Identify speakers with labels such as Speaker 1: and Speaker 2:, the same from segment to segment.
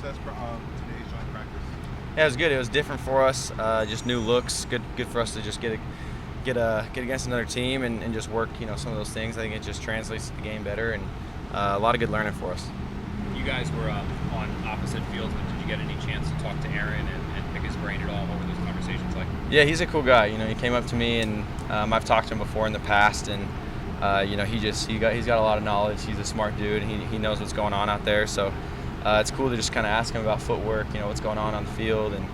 Speaker 1: process for today's joint practice?
Speaker 2: Yeah, it was good. It was different for us. Just new looks. Good for us to just get against another team and just work. Some of those things. I think it just translates to the game better, and a lot of good learning for us.
Speaker 3: You guys were on opposite fields, but did you get any chance to talk to Aaron and pick his brain at all? What were those conversations like?
Speaker 2: Yeah, he's a cool guy. He came up to me, and I've talked to him before in the past, and he's got a lot of knowledge. He's a smart dude. And he knows what's going on out there. So it's cool to just kind of ask him about footwork. What's going on the field, and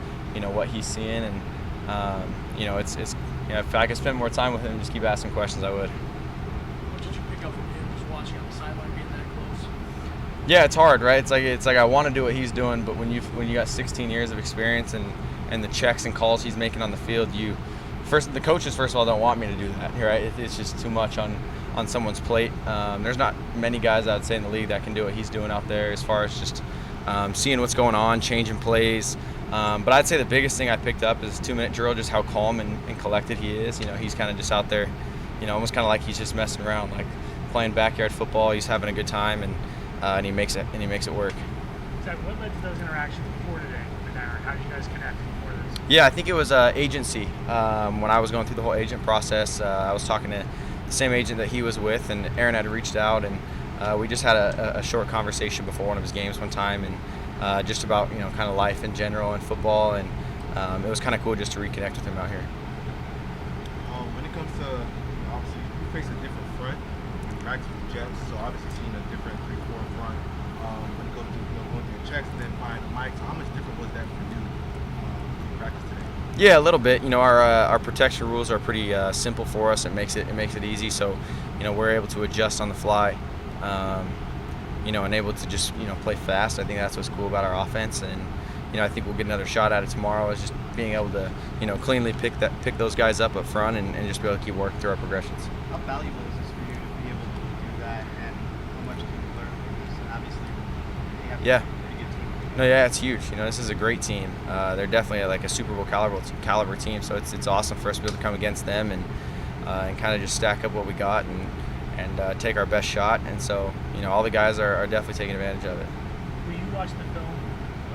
Speaker 2: what he's seeing, and it's if I could spend more time with him, and just keep asking questions, I would.
Speaker 4: What did you pick up from him just watching on the sideline, being that close?
Speaker 2: Yeah, it's hard, right? It's like I want to do what he's doing, but when you got 16 years of experience and the checks and calls he's making on the field, the coaches first of all don't want me to do that, right? It's just too much on someone's plate. There's not many guys I would say in the league that can do what he's doing out there as far as just seeing what's going on, changing plays. But I'd say the biggest thing I picked up is 2-minute drill, just how calm and collected he is. He's kind of just out there, almost kind of like he's just messing around, like playing backyard football. He's having a good time, and he makes it work.
Speaker 4: Zach, what led to those interactions before today with Aaron? How did you guys connect before this?
Speaker 2: Yeah, I think it was agency. When I was going through the whole agent process, I was talking to the same agent that he was with, and Aaron had reached out, and we just had a short conversation before one of his games one time, and just about kind of life in general and football, and it was kind of cool just to reconnect with him out here.
Speaker 1: When it comes to obviously you face a different front in practice with the Jets, so obviously seeing a different 3-4 front when it goes to going through the checks and then finding the mic. So how much different was that for you in practice today?
Speaker 2: Yeah, a little bit. Our protection rules are pretty simple for us. It makes it easy. So, we're able to adjust on the fly. And able to just play fast. I think that's what's cool about our offense, and I think we'll get another shot at it tomorrow. Is just being able to cleanly pick those guys up front and just be able to keep working through our progressions.
Speaker 5: How valuable is this for you to be able to do that, and how much can you learn from this? And obviously, you have a pretty good team.
Speaker 2: No, yeah, it's huge. This is a great team. They're definitely like a Super Bowl caliber team. So it's awesome for us to be able to come against them and kind of just stack up what we got and take our best shot. And so all the guys are definitely taking advantage of it.
Speaker 4: Will you watch the film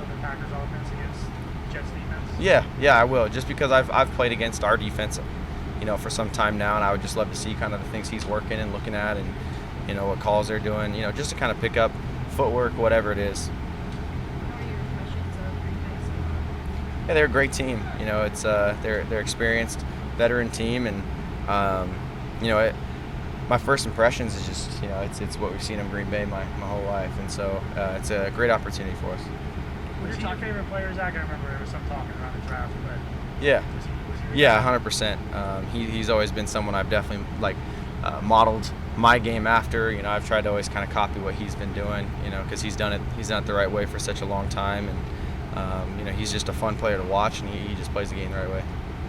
Speaker 4: of the Packers offense against Jets defense?
Speaker 2: Yeah, I will. Just because I've played against our defense, for some time now, and I would just love to see kind of the things he's working and looking at, and what calls they're doing. Just to kind of pick up footwork, whatever it is. Yeah, they're a great team. It's they're experienced, veteran team, and my first impressions is just it's what we've seen in Green Bay my whole life, and so it's a great opportunity for us.
Speaker 4: Was he your favorite player, Zach? I remember there was some talking around the draft, but
Speaker 2: yeah,
Speaker 4: was he
Speaker 2: 100%. He's always been someone I've definitely modeled my game after. I've tried to always kind of copy what he's been doing, because he's done it the right way for such a long time, and he's just a fun player to watch, and he just plays the game the right way.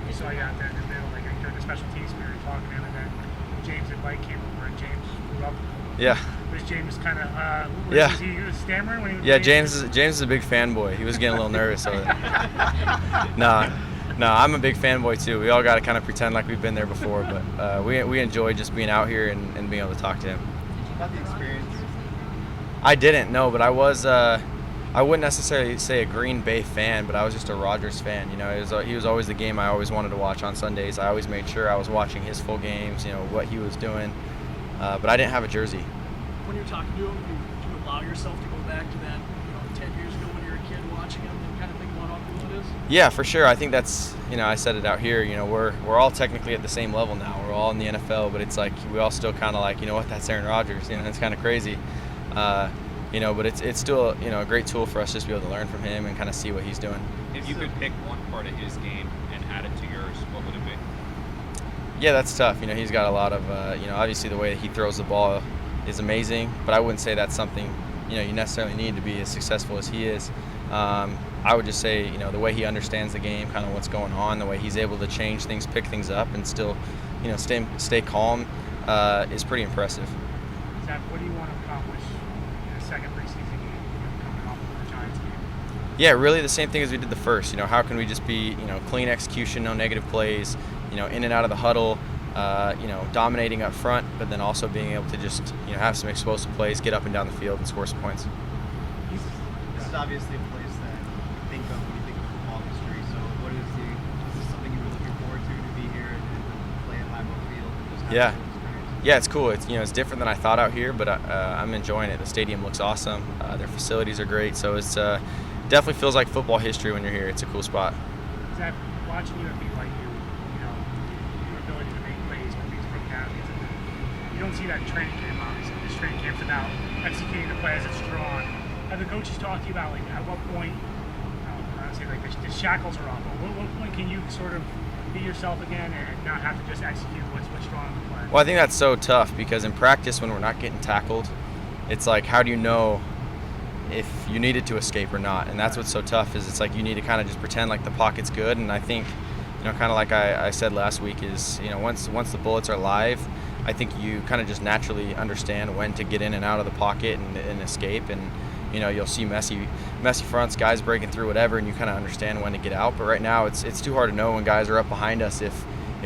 Speaker 4: You saw you out there in the middle, like during the special teams, we were talking to him, and then James and Mike came over, and James grew up.
Speaker 2: Yeah.
Speaker 4: Was James kind of
Speaker 2: yeah.
Speaker 4: He was stammering when he was
Speaker 2: Yeah, James is a big fanboy. He was getting a little nervous over that. No, I'm a big fanboy too. We all got to kind of pretend like we've been there before, but we enjoy just being out here and being able to talk to him.
Speaker 5: Did you have the experience?
Speaker 2: I didn't, no, but I was. I wouldn't necessarily say a Green Bay fan, but I was just a Rodgers fan. He was always the game I always wanted to watch on Sundays. I always made sure I was watching his full games, what he was doing. But I didn't have a jersey.
Speaker 6: When you're talking to him, do you allow yourself to go back to that 10 years ago when you were a kid watching him and kind of think about how cool it is?
Speaker 2: Yeah, for sure. I think that's, I said it out here, we're all technically at the same level now. We're all in the NFL, but it's like we all still kind of like, that's Aaron Rodgers. It's kind of crazy. But it's still, a great tool for us just to be able to learn from him and kind of see what he's doing.
Speaker 3: If you could pick one part of his game and add it to yours, what would it be?
Speaker 2: Yeah, that's tough. He's got a lot of, obviously the way that he throws the ball is amazing, but I wouldn't say that's something, you necessarily need to be as successful as he is. I would just say, the way he understands the game, kind of what's going on, the way he's able to change things, pick things up, and still, stay calm is pretty impressive.
Speaker 4: Zach, what do you want to accomplish in the second preseason game coming off of the Giants game?
Speaker 2: Yeah, really the same thing as we did the first. How can we just be, clean execution, no negative plays, in and out of the huddle, dominating up front, but then also being able to just, have some explosive plays, get up and down the field and score some points.
Speaker 5: This is obviously a place that you think of when you think of football history. So is this something you were looking forward to be here and play at Lambeau Field? And just have
Speaker 2: Yeah.
Speaker 5: a cool experience?
Speaker 2: Yeah, it's cool. It's different than I thought out here, but I'm enjoying it. The stadium looks awesome. Their facilities are great, so it's definitely feels like football history when you're here. It's a cool spot.
Speaker 4: Zach, watching you at BYU, your ability to make plays with these rookie athletes, you don't see that in training camp, obviously. This training camp's about executing the play as it's drawn. Have the coaches talked to you about, like, at what point, I would say, like, the shackles are off, but what point can you sort of be yourself again and not have to just execute what's drawn in the play?
Speaker 2: Well, I think that's so tough because in practice when we're not getting tackled, it's like, how do you know if you needed to escape or not? And that's what's so tough is it's like you need to kind of just pretend like the pocket's good. And I think, kind of like I said last week is, once the bullets are live, I think you kind of just naturally understand when to get in and out of the pocket and escape. And, you'll see messy fronts, guys breaking through, whatever, and you kind of understand when to get out. But right now it's too hard to know when guys are up behind us if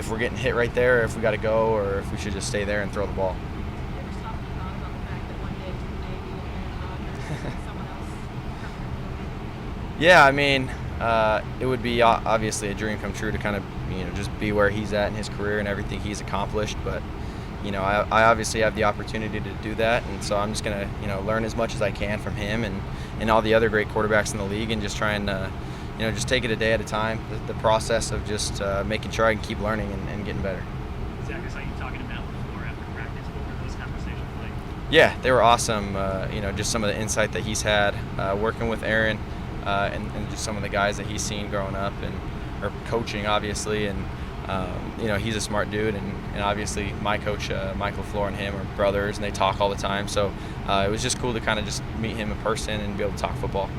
Speaker 2: we're getting hit right there, or if we got to go, or if we should just stay there and throw the ball.
Speaker 7: You ever stop and thought about the fact that one day you may be Aaron Rodgers and someone else
Speaker 2: Yeah, I mean, it would be obviously a dream come true to kind of, just be where he's at in his career and everything he's accomplished. But, I obviously have the opportunity to do that. And so I'm just going to, learn as much as I can from him and all the other great quarterbacks in the league and just try and, just take it a day at a time. The process of just making sure I can keep learning and getting better.
Speaker 6: Zach, I saw you talking about LaFleur after practice. What were those conversations like?
Speaker 2: Yeah, they were awesome. Just some of the insight that he's had working with Aaron and just some of the guys that he's seen growing up or coaching, obviously. And, he's a smart dude. And obviously my coach, Mike LaFleur, and him are brothers, and they talk all the time. So it was just cool to kind of just meet him in person and be able to talk football.